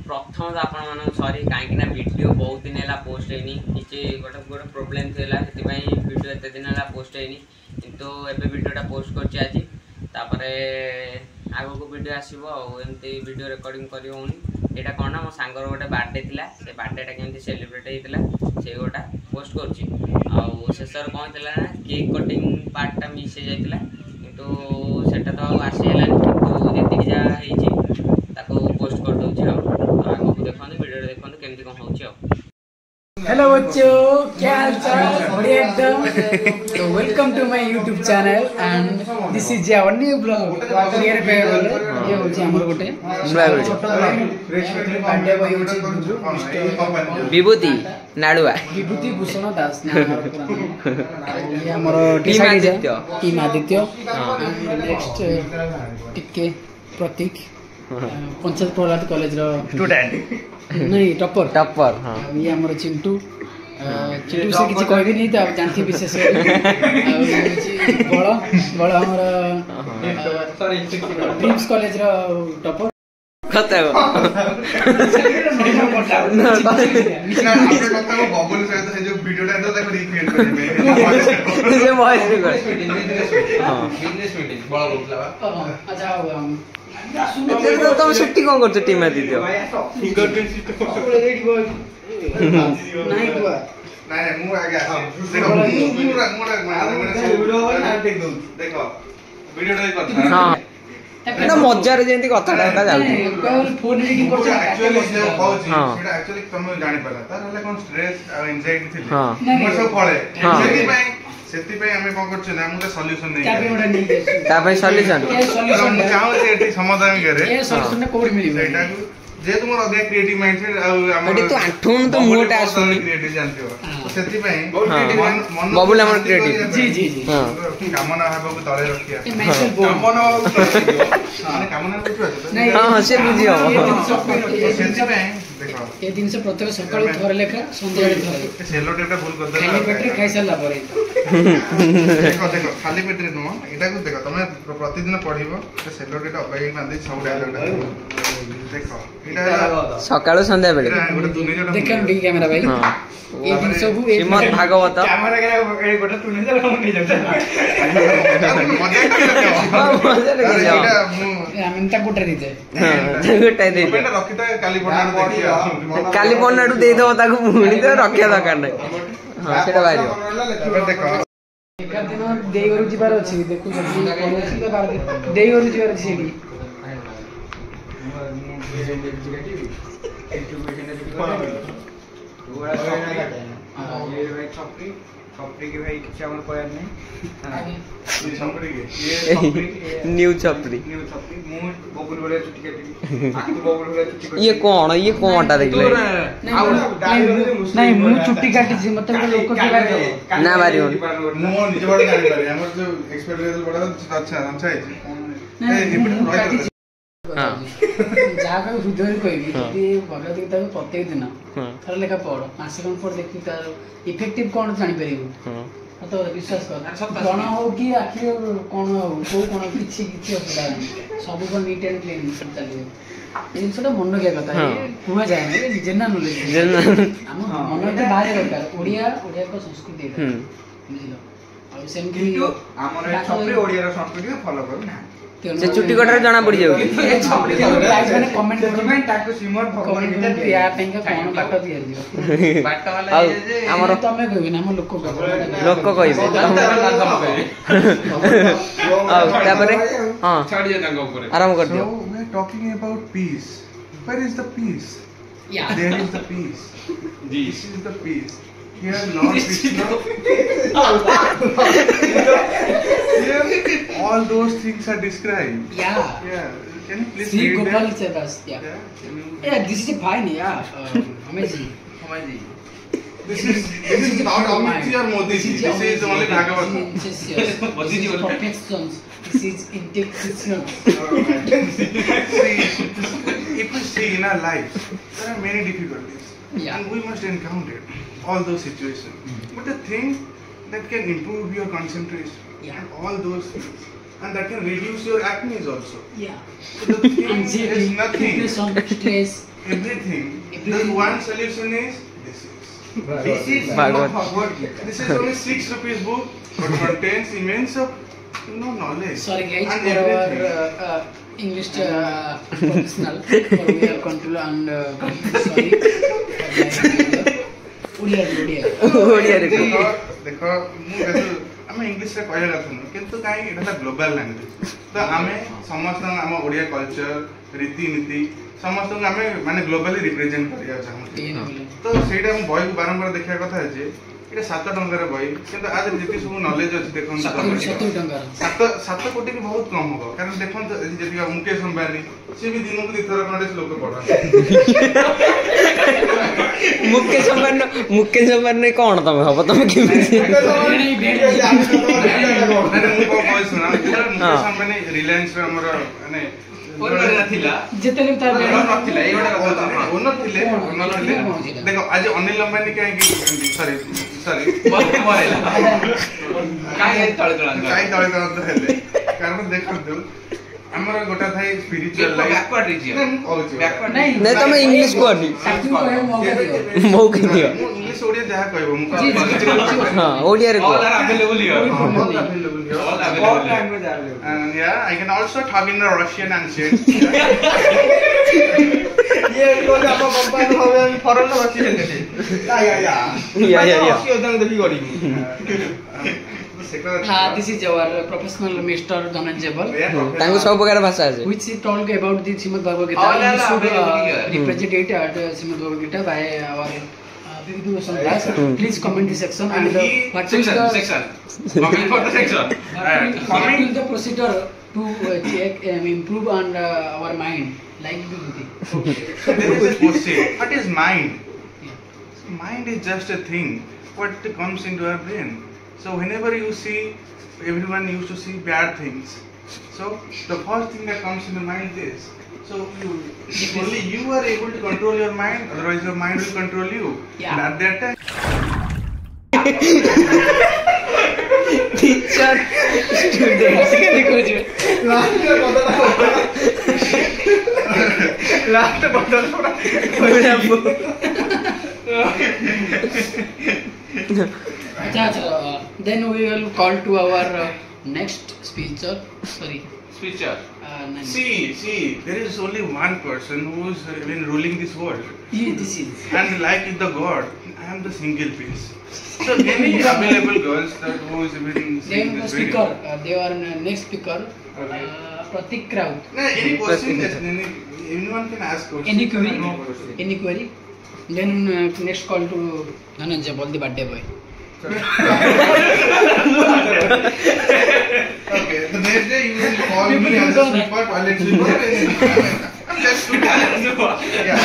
प्रथम तो आपण सॉरी कहीं वीडियो बहुत दिन है पोस्ट होनी किसी गोटे गोटे प्रोब्लेम थी वीडियो एत दिन है पोस्ट होनी किंतु एबे वीडियोटा पोस्ट कर आज आग को वीडियो आसो एमती वीडियो रिकॉर्डिंग कर यहाँ कौन ना मो सांगर गोटे बर्थडे थिला से बर्थडेटा केमती सेलिब्रेट होता से गोटा पोस्ट कर शेषर कौन थी ना केक कटिंग पार्टा मिस हो जाता किंतु सेटा तो आसीगला किंतु जी जहाँ पोस्ट कर दूसरी आगे देखो वीडियो देखो केमती कौन हो। हेलो बच्चों, क्या हाल चाल? बढ़िया एकदम। तो welcome to my YouTube channel and this is our new blog. Clear पे बोले ये होची हमर गोटे छोट बर्थडे बॉय होची विभूति नाडुआ विभूति भूषण दास ये हमर टीम आदित्य नेक्स्ट टिके प्रतीक पंचायत प्रहलाद कॉलेज रो स्टूडेंट नहीं टॉपर हाँ ये हमर चिंटू चिंटू से किसी कहबी नहीं तो आप जानती विशेष बड़ बड़ हमर ड्रीम्स कॉलेज रो टॉपर खते हो बबुल से तो जो वीडियोटा तो देखो रिक्रिएट करेंगे जे वॉइस रिकॉर्ड हां बिजनेस मीटिंग बड़ा बोलला अच्छा हो तो तुम छुट्टी कौन करते टीम में दीदियो फिंगरप्रिंट सिस्टम रेडी बॉय नहीं हुआ नहीं मु आ गया देखो वीडियो बना टेक दो देखो वीडियो टा करता हां ना मजा रे जेंती कथाटा जाउती फोन रीडिंग करछ एक्चुअली से कहूची हां सेटा एक्चुअली तुम जानि पला तार हले कोन स्ट्रेस और एंजाइटी थी हां मोर सब पळे हां सेति पे हमें कोन करछ ना मुके सॉल्यूशन नहीं क्या पे ओडा नहीं ता पे सॉल्यूशन ये सॉल्यूशन चाहो से एटी समाधान करे ये सॉल्यूशन ना कोड मिली सेटा जे तुमर अदे क्रिएटिव माइंडसेट आ एटी तो आठुन तो मोटा आसुनी क्रिएटिव जानथियो तो सेति पे बबुल हमर क्रिएटिव जी जी जी हां कामना भाव को तळे रखिया ये मेंटल बोर्ड कामना माने कामना बुझियो नहीं हां से बुझियो सेति पे देखो ये दिन से प्रत्येक सकाळ थोर लेखा संध्या थोर सेलो टेटा भूल कर खाली पेट खाइ साला परे देखो देखो खाली पेट रे नो एटा को देखो तमे प्रतिदिन पढिबो सेलो टेटा अबाई बांधी सब डायलॉग देखो एटा सकाळ संध्या बेले गोटे दुनिया देखम डी कैमरा भाई हां ये दिन सब श्रीमद् भागवत कैमरा के गोटे तुने जला हम नहीं जाता मजा कर एटा मु आमिनता कोटा दीते हां गोटाई दे पेटा रखिता काली बना देखियो काली पन्नाडू दे दो ताको मुणी तो रखिया दरकार नहीं हां सेटा बारियो देखो एक दिन देई गरु जिबार अछि देखु जल्दी कोनोसी तो बार देई गरु जिबार अछि सेडी न्यू छपरी ये कौन टा देखले नहीं मु छुट्टी काटी छी मतलब लोक के बारे ना बारी मु निज बड़ जानि पारे हमर जो एक्सपीरियंस बड़ा अच्छा है हां जा का हृदय कहबी कि भगवत गीता को प्रत्येक दिन थर लेखा पढ़ मासे कोन पढ़ देखि तार इफेक्टिव कोन जानि परिबो हां तो विश्वास कर कोन हो कि आखि कोन हो कोन किछि असुविधा नहीं सब को नीट एंड क्लीन चलिए जिनसटा मन के कथा है हुआ जाए ना जेना नॉलेज हम मन के बाहर दरकार ओडिया को संस्कृति बुझिलो और सेम कि हमर छपरी ओडिया रो संस्कृति फॉलो करू ना से चुट्टी कटर जाना पड़ जाउ गाइस माने कमेंट में ताको सिमर कमेंट या पेंगा कोन बाट दिया दियो बाट वाला जे हमर तमे कहबी ना हम लोक कहबो लोक कहबे आ तापरे हां छाड़ जे तांग ऊपर आराम कर दियो we are talking about peace where is the peace या there is the peace this is the peace here Lord Krishna all those things are described yeah can you please see read Gopal that? Chabas yeah this is fine amazing this is not Amit ji or Modi ji this is only Bhagavad Modi ji perfection this is intention see if we see in our life there are many difficulties and we must encounter all those situations but the thing that can improve your concentration and all those things and that can reduce your acne also yeah so the thing is nothing stress everything. The one solution is this is this is only 6 rupees book, but contains immense of knowledge. Sorry guys, and for everything. our English professional, we are control and sorry. Odia ରେ ଦେଖ ଆମେ English ରେ କହିବା କଥା ନୁହେଁ କିନ୍ତୁ କାହିଁ ଏଟା ଗ୍ଲୋବାଲ ଲାଙ୍ଗୁଏଜ ତ ଆମେ ସମସ୍ତଙ୍କୁ ଆମ ଓଡ଼ିଆ କଲଚର ରୀତିନୀତି ସମସ୍ତଙ୍କୁ ଆମେ ମାନେ ଗ୍ଲୋବାଲି ରିପ୍ରେଜେଣ୍ଟ କରିବାକୁ ଚାହୁଁଛୁ ତ ସେଇଟା ମୁଁ ବହିକୁ ବାରମ୍ବାର ଦେଖିବା କଥା ଯେ ଏଇଟା 7 ଟଙ୍କାର ବହି କିନ୍ତୁ ଆଜି ଯେତିକି ସବୁ ନଲେଜ ଅଛି ଦେଖନ୍ତୁ 7 କୋଟି ବି ବହୁତ କମ ହବ କାରଣ ଦେଖନ୍ତୁ ଯେତିକି ମୁକେଶ ଅମ୍ବାନୀ ସେ ବି ଦିନକୁ 2 ଥର ଖଣ୍ଡେ ଲୋକ ପଢନ୍ତି ମୁକେଶ ଅମ୍ବାନୀ କଣ ତମେ ହବ ତମେ କେମିତି ମୁଁ କଣ କହୁଛି ଶୁଣ ମୁକେଶ ଅମ୍ବାନୀ ରିଲାଏନ୍ସ ର ଆମର ମାନେ ଦେଖ ଆଜି ଅନିଲ ଅମ୍ବାନୀ କାହିଁକି ସରି କାହିଁ ତଳେ ହେଲେ କାରଣ ଦେଖନ୍ତୁ ଆମର ଗୋଟେ ଥାଏ ସ୍ପିରିଚୁଆଲ ଲାଇଫ ନାଇଁ ତମେ ଇଂଲିଶ କୁହନି ମୌକି ଦିଅ ମୁଁ ଇଂଲିଶ ଓଡ଼ିଆ ଯାହା କହିବ ମୁଁ ହଁ ଓଡ଼ିଆରେ କୁହ and yeah I can also talk in the Russian accent This is our professional Mr. Dhananjay Bal, ତାଙ୍କୁ ସବୁ ପ୍ରକାର ଭାଷା ଅଛି which he talk about the Srimad Bhagavad Gita. We should represent it at Srimad Bhagavad Gita by our Vibhushan Das. Please comment the section and what is the procedure to check improve on our mind like Vibhuti. So there is a question. What is mind? Mind is just a thing what comes into our brain. So whenever you see, everyone used to see bad things. So the first thing that comes in the mind is, so only you are able to control your mind, otherwise your mind will control you. Yeah. And at that time, teacher students Then we will call to our next speaker. Sorry. speaker. See, there is only one person who is been ruling this world. This is. And like the God, I am the single piece. So any available girls that who is been seeing Then this speaker. video. They are next speaker. Pratik Kraut. No, any question, anyone can ask questions. Any query? No question. Any query? Then next call to Dhananjay Bal, the birthday boy. Okay, the next day you will call me as a sweeper, toilet sweeper. Let's do that. Yeah, I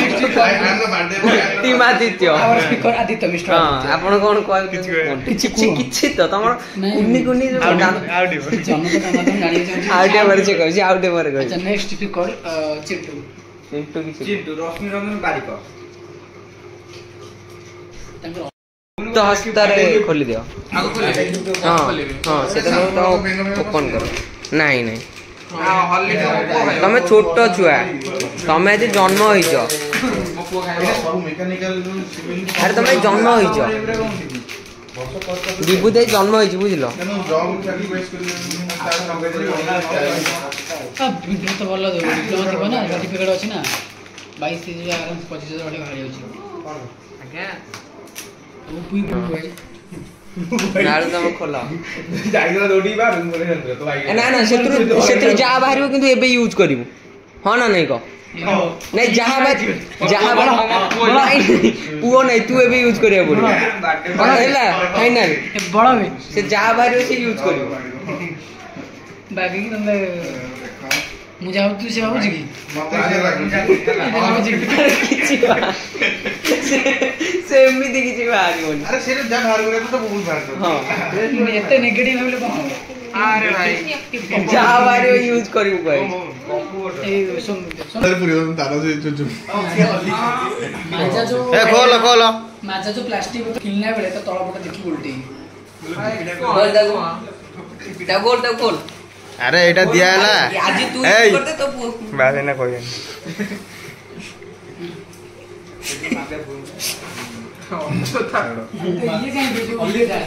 am the birthday boy. Team Aditya Our speaker Aditya, Mr. ହଁ Aditya. ଆପଣ କଣ କହିବେ କିଛି ତ ତମର କୁନି କୁନି ଆଉ ଟିକେ ପରେ ସେ କହିଛି ଆଉ ଟିକେ ପରେ କହିଛି Next speaker Chintu. ଚିଣ୍ଟୁ ରଶ୍ମି ରଞ୍ଜନ ବାରିକ ତାଙ୍କର ତ ହସ୍ତାରେ ଖୋଲିଦିଅ ହଁ ହଁ ସେଟା ସବୁ ତମ ଓପନ୍ କର ନାଇଁ ନାଇଁ ତମେ ଛୋଟ ଛୁଆ ତମେ ଆଜି ଜନ୍ମ ହେଇଛ ଆରେ ତମେ ଜନ୍ମ ହେଇଛ ବିଭୂତି ଆଜି ଜନ୍ମ ହେଇଛି ବୁଝିଲ ଭିଡ଼ିଓ ତ ଭଲ ଡିପ୍ଲୋମା ଥିବ ନା ସାର୍ଟିଫିକେଟ୍ ଅଛି ନା 22-23 ଆରାମ 25,000 ବାହାରି ଯାଉଛି ଆଜ୍ଞା ପୁଇ ପୁଇ ନାଳୁ ତମେ ଖୋଲ ଯାଇଥିଲା ଦୌଡ଼ିକି ବାହାରୁ ନା ନା ସେଥିରୁ ଯାହା ବାହାରିବ କିନ୍ତୁ ଏବେ ୟୁଜ୍ କରିବୁ ହଁ ନା ନାଇଁ କହ ନାଇଁ ଯାହା ପୁଅ ନାଇଁ ତୁ ଏବେ ୟୁଜ୍ କରିବାକୁ ପଡ଼ିବ ହେଲା ଫାଇନାଲ ବଡ଼ ହୁଏ ସେ ଯାହା ବାହାରିବ ସେ ୟୁଜ୍ କରିବ ବାଗିକି ତମେ ମୁଁ ଯାଉଛି ସେ ଭାବୁଛି କି ସେ ଏମିତି କିଛି ବାହାରିବନି ଆରେ ସେଟା ଯାହା ବାହାର କରିବା ତ ବହୁତ ବାହାର ହଁ ଏତେ ନେଗେଟିଭ ଭାବିଲେ କଣ ହବ ଆରେ ଭାଇ ଯାହା ବାହାରିବ ୟୁଜ୍ କରିବୁ କହିବୁ ଏଇ ମାଜା ଯୋଉ ପ୍ଲାଷ୍ଟିକ କିଣିଲା ବେଳେ ତା ତଳ ପଟ ଦେଖି ଉଲ୍ଟି ଖୋଲ ଆରେ ଏଇଟା ଦିଆ ହେଲା ଆଜି ତୁ ୟୁଜ୍ କରିଦେ ତୋ ପୁଅ ବାସ୍ ଏଇନା କହିବେନି ये कहीं भेजो ओले जाए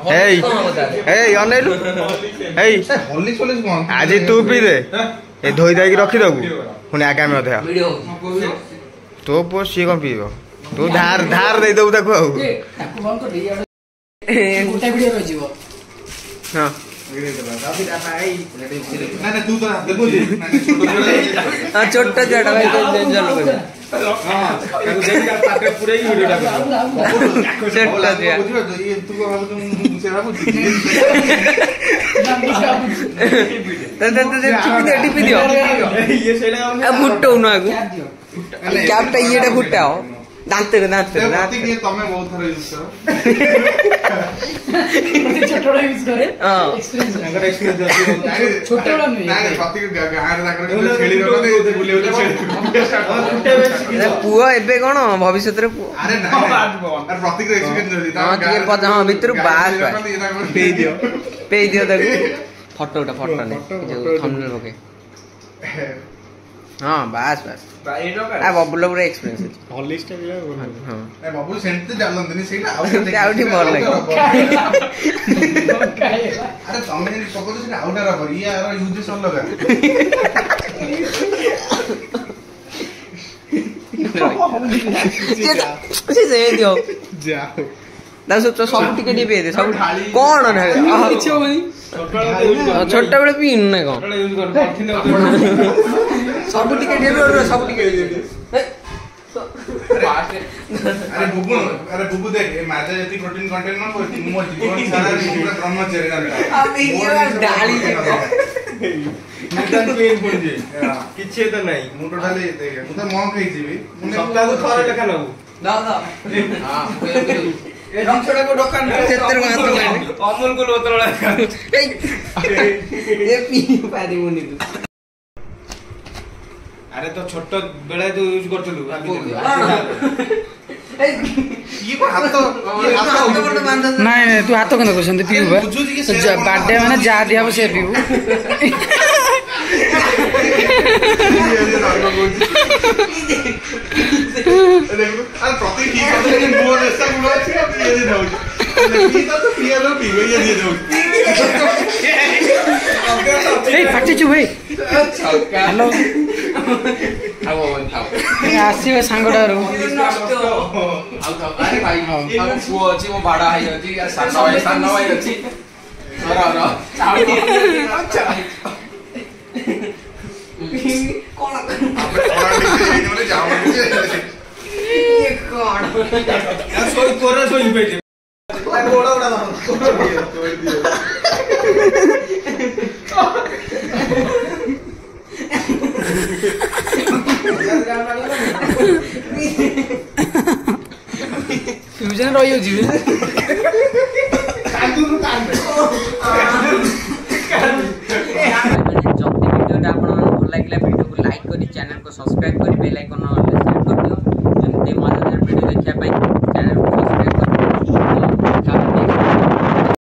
ଏଇ ଅନେଇଲୁ ଏଇ ଆଜି ତୁ ପିଇଦେ ଏ ଧୋଇ ଦେଇକି ରଖିଦବୁ ପୁଣି ଆଗାମୀ ଅଧ୍ୟାୟ ତୋ ପୁଅ ସିଏ କ'ଣ ପିଇବ ତୁ ଧାର ଦେଇଦବୁ ତାକୁ ଆଉ ତାକୁ ବନ୍ଦ କରି ଗୋଟେ ଭିଡିଓ ରହିଯିବ ହଁ छोट जड़ा भाई फुटो ना कैपटा ये फुटाओ दांत तमे बहुत थोड़ा यूज करो छोटोड़ा यूज करे एक्सपीरियंस छोटोड़ा नहीं प्रति गाँव छेली बुले पुओ एबे कोन भविष्य रे पुओ अरे ना प्रति एक्सपीरियंस हां भीतर बात पे दियो ताको फोटोटा फोटो ने जो थंबनेल पके हां बस आ बबुल पूरा एक्सपीरियंस है हॉलिस्ट है हां ए बबुल सेंट जालंदनी सेटा आउटी बोल लागे अरे तमे नि पको से आउटा रा पर यार यूज सब लगा से दियो जाओ ना सब टिके टिके दे सब कोन ना किछ होनी छोटा बेले पीन ना कोन सब टिके अरे बुबू देख ए माजा जति प्रोटीन कंटेंट न करती मो जीवन सारा पूरा ब्रह्मचर्य डाली मुटा क्लीन पड़ जे किछे तो नहीं मु टोटली देख मु तो मो खाई जीवी सप्ताह को थोड़ा लेखा लगू दादा हां ए रंगछड़ा को दुकान क्षेत्र में तो अमूल को बोतल लगा ए पी पादी मुनी तू अरे तो छोट बेला तो यूज करथलु ये हाथ नहीं तू हाथ कन करछन पीबू बर्थडे माने जा दिया से पीबू अरे प्रति ठीक है बोल ऐसा बोला अच्छी अब ये दे दो लेकिन तो पिया लो पीवे ये दे दो ए फटे छु भाई हेलो आसीबे सांगडारू अरे भाई हम पुओ अछि मो बाडा हाई अछि सानो भाई अछि अच्छा कोन आपने जाओ ये कोन सोई कोरे सोई बैठे घोड़ा उड़ा दो फ्यूजन रहियो जीवे कांदुनु कांद वीडियो भल लगे वीडियो को लाइक करी चैनल को सब्सक्राइब करी बेल आइकन ऑन सेट कर दियो जमते मजेदार वीडियो देखिया पाई